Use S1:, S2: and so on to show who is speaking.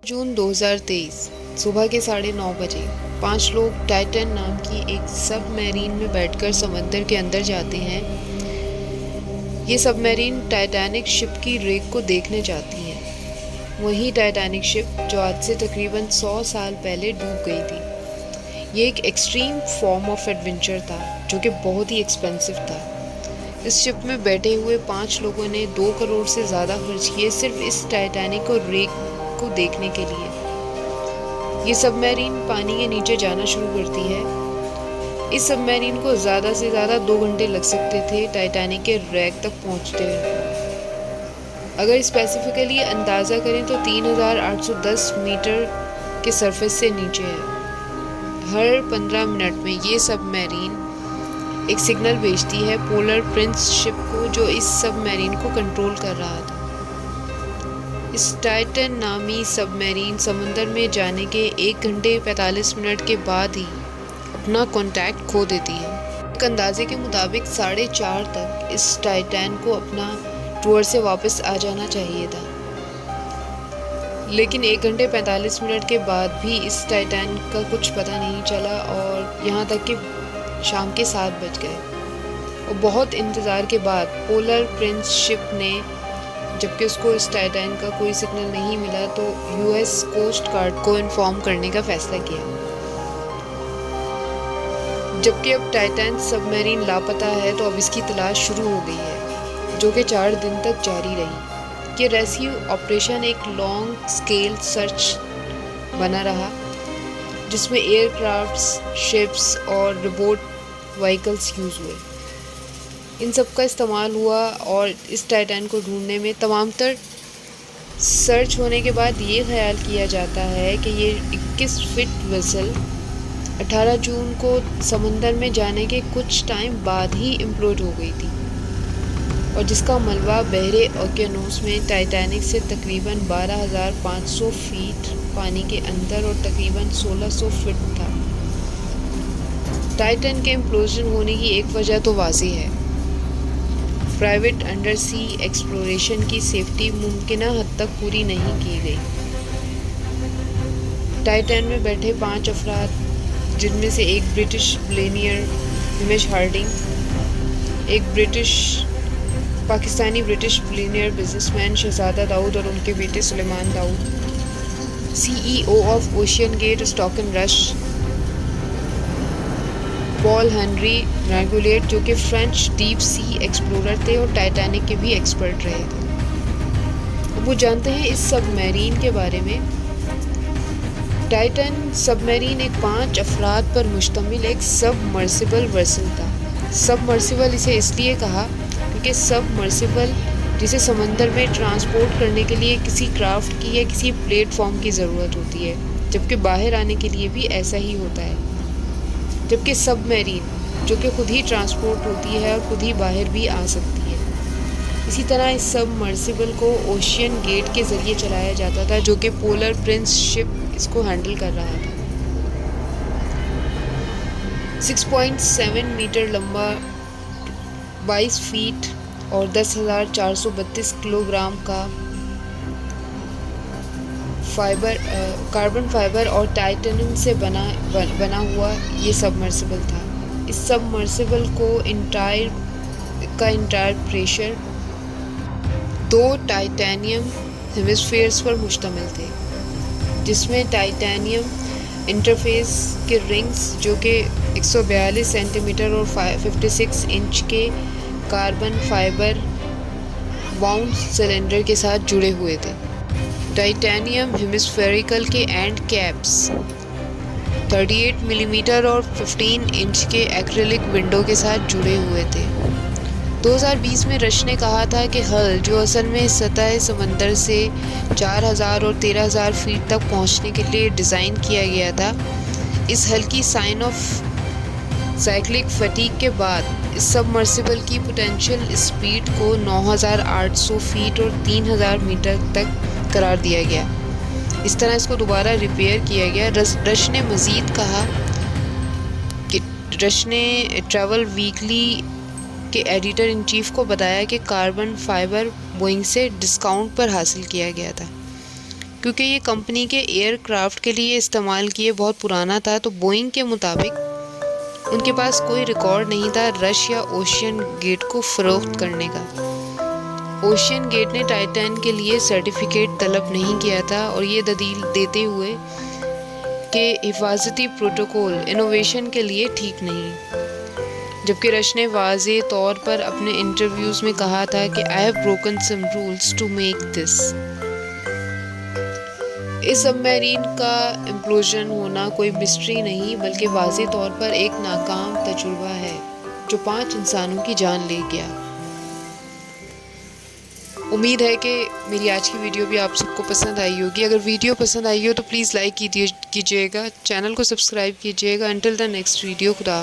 S1: जून 2023 सुबह के 9:30 बजे 5 लोग टाइटन नाम की एक सबमरीन में बैठकर समंदर के अंदर जाते हैं। ये सबमरीन टाइटैनिक शिप की रेक को देखने जाती है। वही टाइटैनिक शिप जो आज से तकरीबन 100 साल पहले डूब गई थी। ये एक एक्सट्रीम फॉर्म ऑफ एडवेंचर था जो कि बहुत ही एक्सपेंसिव था। इस शिप में बैठे हुए 5 लोगों ने 2 करोड़ से ज़्यादा खर्च किए सिर्फ इस टाइटैनिक और रेक को देखने के लिए। ये सबमरीन पानी के नीचे जाना शुरू करती है। इस सबमरीन को ज़्यादा से ज़्यादा 2 घंटे लग सकते थे टाइटैनिक के रैक तक पहुंचते हुए। अगर स्पेसिफिकली अंदाज़ा करें तो 3810 मीटर के सरफेस से नीचे है। हर 15 मिनट में ये सबमरीन एक सिग्नल भेजती है पोलर प्रिंस शिप को, जो इस सबमरीन को कंट्रोल कर रहा था। इस टाइटन नामी सबमरीन समुंदर में जाने के 1 घंटे 45 मिनट के बाद ही अपना कांटेक्ट खो देती है। एक अंदाजे के मुताबिक 4:30 तक इस टाइटैन को अपना टूर से वापस आ जाना चाहिए था, लेकिन 1 घंटे 45 मिनट के बाद भी इस टाइटैन का कुछ पता नहीं चला और यहाँ तक कि शाम के 7 बज गए। और बहुत इंतज़ार के बाद पोलर प्रिंस शिप ने, जबकि उसको इस टाइटैन का कोई सिग्नल नहीं मिला, तो यूएस कोस्ट गार्ड को इन्फॉर्म करने का फैसला किया। जबकि अब टाइटैन सबमरीन लापता है तो अब इसकी तलाश शुरू हो गई है, जो कि 4 दिन तक जारी रही। ये रेस्क्यू ऑपरेशन एक लॉन्ग स्केल सर्च बना रहा, जिसमें एयरक्राफ्ट्स, शिप्स और रोबोट व्हीकल्स यूज़ हुए। इन सब का इस्तेमाल हुआ और इस टाइटैन को ढूंढने में तमाम तर सर्च होने के बाद ये ख्याल किया जाता है कि ये 21 फीट वेसल 18 जून को समंदर में जाने के कुछ टाइम बाद ही इम्प्लोड हो गई थी, और जिसका मलबा बहरे ओकेनोस में टाइटैनिक से तकरीबन 12,500 फीट पानी के अंदर और तकरीबन 1600 फीट था। टाइटन के इम्प्लोजन होने की एक वजह तो वाज़ेह है। प्राइवेट अंडर सी एक्सप्लोरेशन की सेफ्टी मुमकिन हद तक पूरी नहीं की गई। टाइटैन में बैठे 5 अफराद, जिनमें से एक ब्रिटिश बिलियनियर हिमेश हार्डिंग, एक Pakistani British billionaire businessman Shahzada Dawood और उनके बेटे Suleman Dawood, CEO of OceanGate Stockton Rush Paul Henri Nargeolet, जो कि फ्रेंच डीप सी एक्सप्लोरर थे और टाइटैनिक के भी एक्सपर्ट रहे थे। वो जानते हैं इस सबमरीन के बारे में। टाइटन सबमरीन एक 5 अफराद पर मुश्तमिल एक सबमर्सिबल वेसल था। सबमर्सिबल इसे इसलिए कहा क्योंकि सबमर्सिबल जिसे समंदर में ट्रांसपोर्ट करने के लिए किसी क्राफ्ट की या किसी प्लेटफॉर्म की ज़रूरत होती है, जबकि बाहर आने के लिए भी ऐसा ही होता है। जबकि सबमरीन जो कि खुद ही ट्रांसपोर्ट होती है और खुद ही बाहर भी आ सकती है। इसी तरह इस सबमर्सिबल को ओशियन गेट के ज़रिए चलाया जाता था, जो कि पोलर प्रिंस शिप इसको हैंडल कर रहा था। 6.7 मीटर लंबा, 22 फीट और 10,432 किलोग्राम का कार्बन फाइबर और टाइटेनियम से बना हुआ ये सबमर्सिबल था। इस सबमर्सिबल को इंटायर प्रेशर 2 टाइटेनियम हेमिस्फीयर्स पर मुश्तमिल थे, जिसमें टाइटेनियम इंटरफेस के रिंग्स, जो कि 142 सेंटीमीटर और 56 इंच के कार्बन फाइबर वाउंड सिलेंडर के साथ जुड़े हुए थे। टाइटेनियम हेमिस्फेरिकल के एंड कैप्स 38 मिलीमीटर और 15 इंच के एक्रिलिक विंडो के साथ जुड़े हुए थे। 2020 में रश ने कहा था कि हल, जो असल में सतह समंदर से 4,000 और 13,000 फीट तक पहुंचने के लिए डिज़ाइन किया गया था, इस हल की साइन ऑफ साइक्लिक फटीग के बाद इस सबमर्सिबल की पोटेंशियल स्पीड को 9,800 फीट और 3,000 मीटर तक करार दिया गया। इस तरह इसको दोबारा रिपेयर किया गया। रश ने मज़ीद कहा कि रश ने ट्रैवल वीकली के एडिटर इन चीफ को बताया कि कार्बन फाइबर बोइंग से डिस्काउंट पर हासिल किया गया था। क्योंकि ये कंपनी के एयरक्राफ्ट के लिए इस्तेमाल किए बहुत पुराना था, तो बोइंग के मुताबिक उनके पास कोई रिकॉर्ड नहीं था रश या ओशियन गेट को फ़रोख्त करने का। ओशियन गेट ने टाइटैन के लिए सर्टिफिकेट तलब नहीं किया था और ये दलील देते हुए कि हिफाजती प्रोटोकॉल इनोवेशन के लिए ठीक नहीं, जबकि रश ने वाज़े तौर पर अपने इंटरव्यूज़ में कहा था कि I have broken some rules to make this. इस सबमरीन का इम्प्लोजन होना कोई मिस्ट्री नहीं बल्कि वाज़े तौर पर एक नाकाम तजुर्बा है जो 5 इंसानों की जान ले गया। उम्मीद है कि मेरी आज की वीडियो भी आप सबको पसंद आई होगी। अगर वीडियो पसंद आई हो तो प्लीज़ लाइक कीजिएगा, चैनल को सब्सक्राइब कीजिएगा। अंटिल द नेक्स्ट वीडियो, खुदा हाफ़िज़।